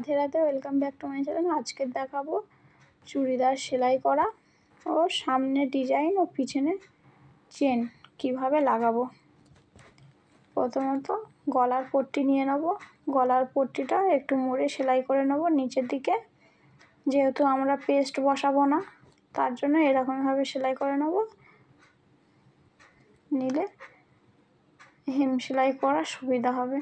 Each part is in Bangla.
Radhe Radhe, welcome back to my channel. আজকে দেখাবো চুড়িদার সেলাই করা ও সামনে ডিজাইন ও পিছনে চেন কিভাবে লাগাবো। প্রথমত গলার পট্টি নিয়ে নেব। গলার পট্টিটা একটু মুড়ে সেলাই করে নেব নিচের দিকে, যেহেতু আমরা পেস্ট বসাবো না তার জন্য এরকমভাবে সেলাই করে নেব। নিলে হেম সেলাই করার সুবিধা হবে।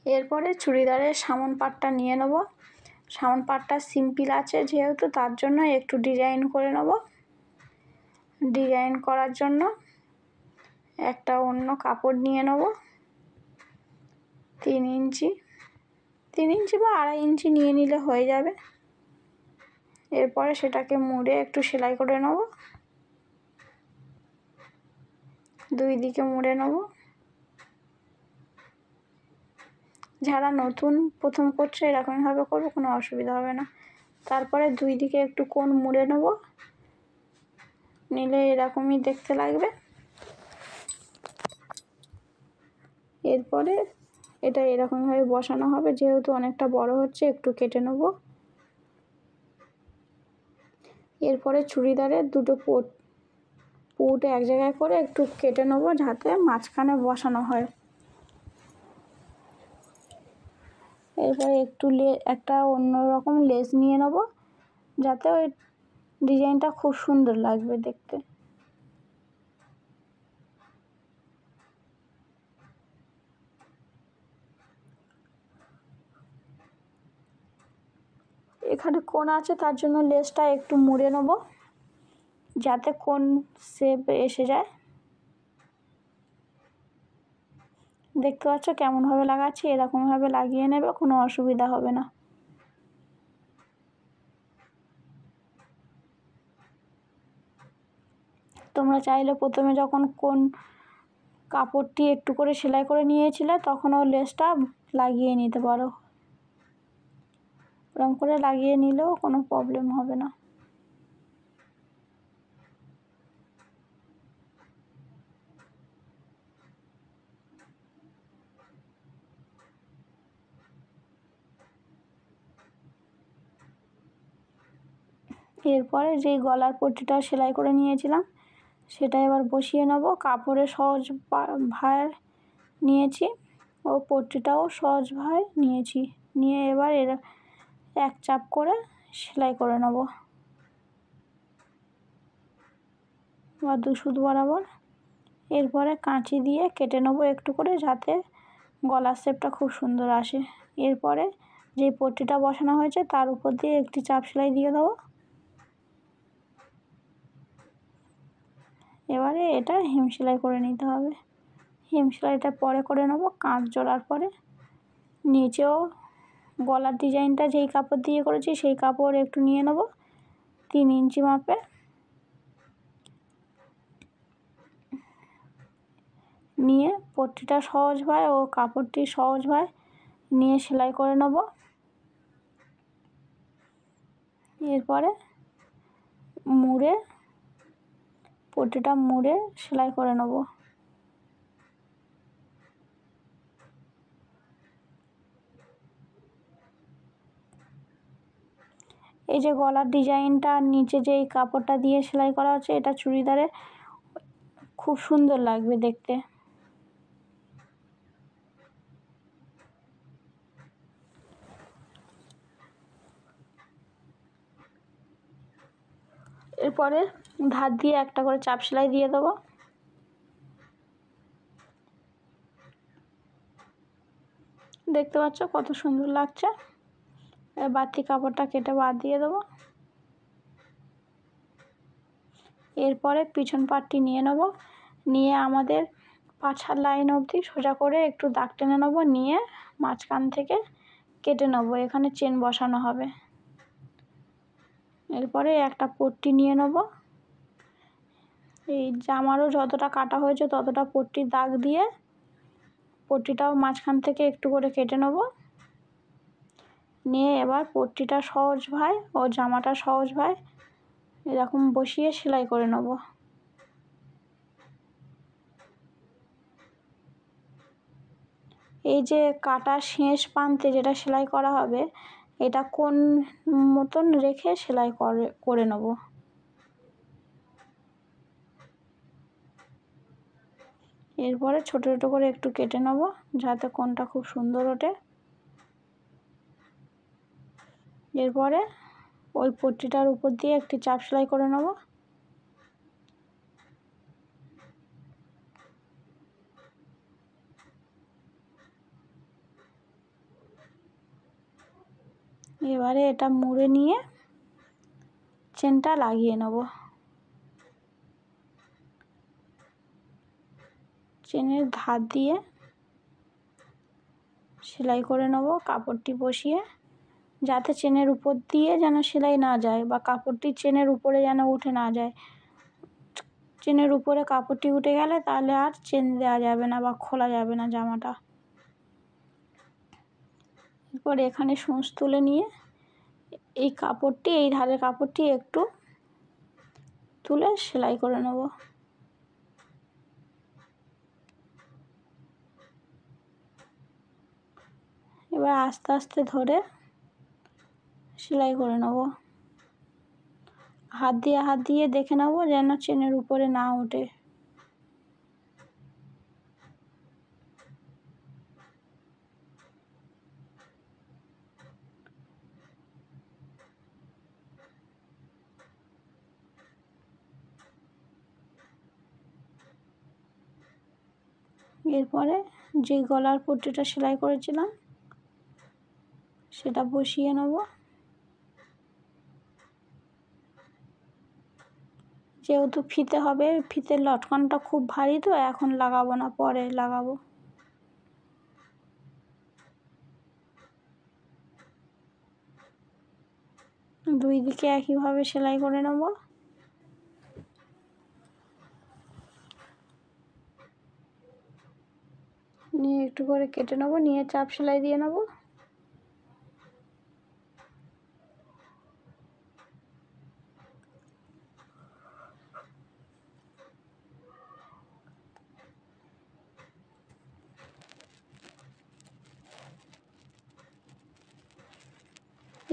এরপরে চুড়িদারের সামন পাটটা নিয়ে নেব। সামন পাটটা সিম্পল আছে যেহেতু, তার জন্য একটু ডিজাইন করে নেব। ডিজাইন করার জন্য একটা অন্য কাপড় নিয়ে নেব। 3 ইঞ্চি বা 2.5 ইঞ্চি নিয়ে নিলে হয়ে যাবে। এরপরে সেটাকে মুড়ে একটু সেলাই করে নেব। দুই দিকে মুড়ে নেব। যারা নতুন প্রথম করছে এরকমভাবে করবে, কোনো অসুবিধা হবে না। তারপরে দুই দিকে একটু কোণ মুড়ে নেব, নিলে এরকমই দেখতে লাগবে। এরপরে এটা এরকমভাবে বসানো হবে, যেহেতু অনেকটা বড় হচ্ছে একটু কেটে নেব। এরপরে চুড়িদারের দুটো পুট এক জায়গায় করে একটু কেটে নেব, যাতে মাঝখানে বসানো হয়। এরপরে একটু একটা অন্যরকম লেস নিয়ে নেব, যাতে ওই ডিজাইনটা খুব সুন্দর লাগবে দেখতে। এখানে কোণ আছে তার জন্য লেসটা একটু মুড়ে নেব, যাতে কোণ শেপ এসে যায়। দেখতে পাচ্ছ কেমনভাবে লাগাচ্ছি, এরকমভাবে লাগিয়ে নেবে, কোনো অসুবিধা হবে না। তোমরা চাইলে প্রথমে যখন কোন কাপড়টি একটু করে সেলাই করে নিয়েছিলে তখন ও লেসটা লাগিয়ে নিতে পারো। এরকম করে লাগিয়ে নিলেও কোনো প্রবলেম হবে না। এরপরে যেই গলার পট্টিটা সেলাই করে নিয়েছিলাম সেটা এবার বসিয়ে নেব। কাপড়ে সহজ ভাঁজ নিয়েছি ও পট্টিটাও সহজ ভাঁজ নিয়েছি, নিয়ে এবার এর এক চাপ করে সেলাই করে নেব বা 2 সুত বরাবর। এরপরে কাঁচি দিয়ে কেটে নেব একটু করে, যাতে গলার শেপটা খুব সুন্দর আসে। এরপরে যে পট্টিটা বসানো হয়েছে তার উপর দিয়ে একটি চাপ সেলাই দিয়ে দেবো। এবারে এটা হেম সেলাই করে নিতে হবে। হেম সেলাইটা পরে করে নেব, কাঁচ জোড়ার পরে। নিচেও গলার ডিজাইনটা যেই কাপড় দিয়ে করেছি সেই কাপড় একটু নিয়ে নেব 3 ইঞ্চি মাপে। নিয়ে পট্টিটা সহজ ভাঁজ ও কাপড়টি সহজ ভাঁজ নিয়ে সেলাই করে নেব। এরপরে মুড়ে পট্টিটা মুড়ে সেলাই করে নেব। এই যে গলার ডিজাইনটা নিচে যেই কাপড়টা দিয়ে সেলাই করা হচ্ছে, এটা চুড়িদারে খুব সুন্দর লাগবে দেখতে। এরপরে ধার দিয়ে একটা করে চাপ সেলাই দিয়ে দেবো। দেখতে পাচ্ছ কত সুন্দর লাগছে। বাড়তি কাপড়টা কেটে বাদ দিয়ে দেবো। এরপরে পিছন পাটটি নিয়ে নেব, নিয়ে আমাদের পাছার লাইন অবধি সোজা করে একটু দাগ টেনে নেব, নিয়ে মাঝখান থেকে কেটে নেব। এখানে চেন বসানো হবে। এরপরে একটা পট্টি নিয়ে নেব। এই জামারও যতটা কাটা হয়েছে ততটা পট্টির দাগ দিয়ে পট্টিটাও মাঝখান থেকে একটু করে কেটে নেব, নিয়ে এবার পট্টিটা সহজভাবে ও জামাটা সহজভাবে এরকম বসিয়ে সেলাই করে নেব। এই যে কাটা শেষ প্রান্তে যেটা সেলাই করা হবে, এটা কোণ মতন রেখে সেলাই করে নেব। এরপরে ছোট ছোট করে একটু কেটে নেব যাতে কোণটা খুব সুন্দর ওঠে। এরপরে ওই পট্টিটার উপর দিয়ে একটি চাপ সেলাই করে নেব। এবারে এটা মুড়ে নিয়ে চেনটা লাগিয়ে নেব। চেনের ধার দিয়ে সেলাই করে নেব কাপড়টি বসিয়ে, যাতে চেনের উপর দিয়ে যেন সেলাই না যায় বা কাপড়টি চেনের উপরে যেন উঠে না যায়। চেনের উপরে কাপড়টি উঠে গেলে তাহলে আর চেন দেওয়া যাবে না বা খোলা যাবে না জামাটা। এরপর এখানে সূচ তুলে নিয়ে এই কাপড়টি, এই ধারের কাপড়টি একটু তুলে সেলাই করে নেব। এবার আস্তে আস্তে ধরে সেলাই করে নেব। হাত দিয়ে দেখে নেব যেন চেনের উপরে না ওঠে। এরপরে যে গলার পট্টিটা সেলাই করেছিলাম সেটা বসিয়ে নেব। যেহেতু ফিতে হবে, ফিতের লটকনটা খুব ভারী, তো এখন লাগাবো না, পরে লাগাবো। দুই দিকে একইভাবে সেলাই করে নেব। নিয়ে একটু করে কেটে নেব, নিয়ে চাপ সেলাই দিয়ে নেব।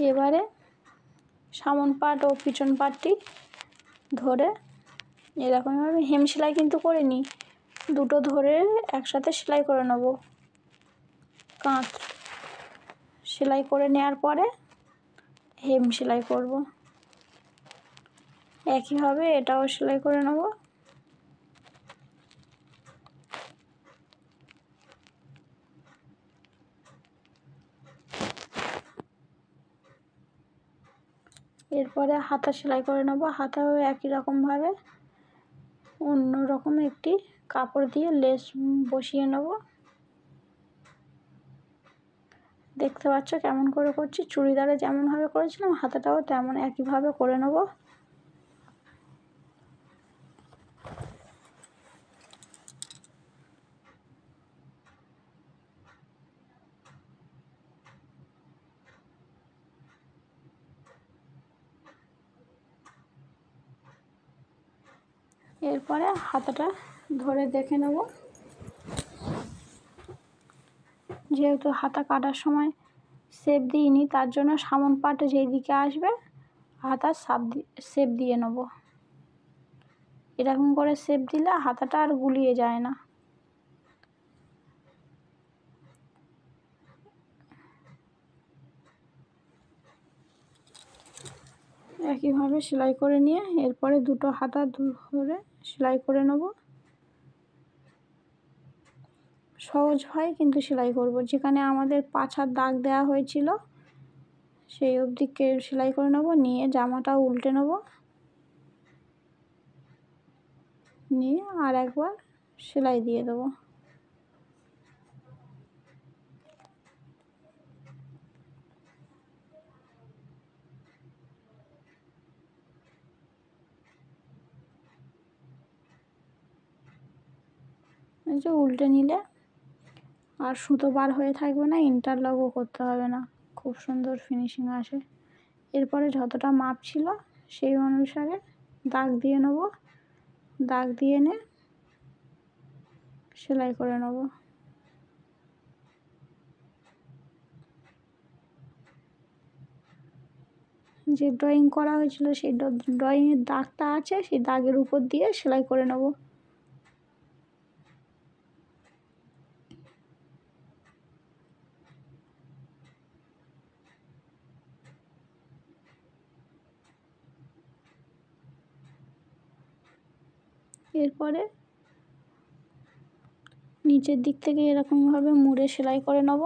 এবারে সামন পাট ও পিছন পাটটি ধরে এরকমভাবে হেম সেলাই কিন্তু করে নিই, দুটো ধরে একসাথে সেলাই করে নেব। কাঁধ সেলাই করে নেওয়ার পরে হেম সেলাই করব। একইভাবে এটাও সেলাই করে নেব। এরপরে হাতা সেলাই করে নেব। হাতাও একই রকমভাবে অন্য রকম একটি কাপড় দিয়ে লেস বসিয়ে নেব। দেখতে পাচ্ছ কেমন করে করছি, চুড়িদারে যেমনভাবে করেছিলাম হাতাটাও তেমন একইভাবে করে নেব। এরপরে হাতাটা ধরে দেখে নেব। যেহেতু হাতা কাটার সময় শেপ দিইনি, তার জন্য সামন পাট যেই দিকে আসবে হাতার শেপ দিয়ে নেব। এরকম করে শেপ দিলে হাতাটা আর গুলিয়ে যায় না। একইভাবে সেলাই করে নিয়ে এরপরে দুটো হাতা ধরে সেলাই করে নেব। সহজভাবে কিন্তু সেলাই করব, যেখানে আমাদের পাছার দাগ দেওয়া হয়েছিল সেই অবধি সেলাই করে নেব। নিয়ে জামাটা উল্টে নেব, নিয়ে আর একবার সেলাই দিয়ে দেবো। এই যে উল্টে নিলে আর সুতো বার হয়ে থাকবে না, ইন্টারলকও করতে হবে না, খুব খুব সুন্দর ফিনিশিং আসে। এরপরে যতটা মাপ ছিল সেই অনুসারে দাগ দিয়ে নেব, দাগ দিয়ে এনে সেলাই করে নেব। যে ড্রয়িং করা হয়েছিল সেই ড্রয়িংয়ের দাগটা আছে, সেই দাগের উপর দিয়ে সেলাই করে নেব। এরপরে নিচের দিক থেকে এরকমভাবে মুড়ে সেলাই করে নেব।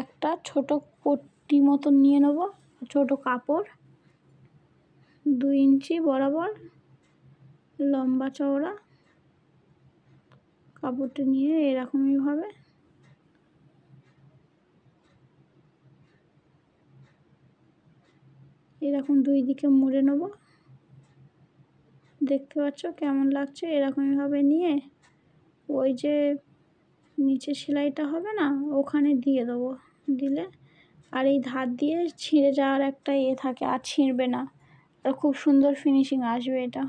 একটা ছোট পট্টি মতন নিয়ে নেব, ছোট কাপড় 2 ইঞ্চি বরাবর লম্বা চওড়া কাপড়টা নিয়ে এরকমইভাবে এরকম 2 দিকে মুড়ে নেব। দেখতে পাচ্ছ কেমন লাগছে? এরকমইভাবে নিয়ে ওই যে নিচে সেলাইটা হবে না, ওখানে দিয়ে দেবো। দিলে আর এই ধার দিয়ে ছিঁড়ে যাওয়ার একটা থাকে, আর ছিঁড়বে না, আর খুব সুন্দর ফিনিশিং আসবে এটা।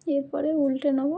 এরপরে উল্টে নেব।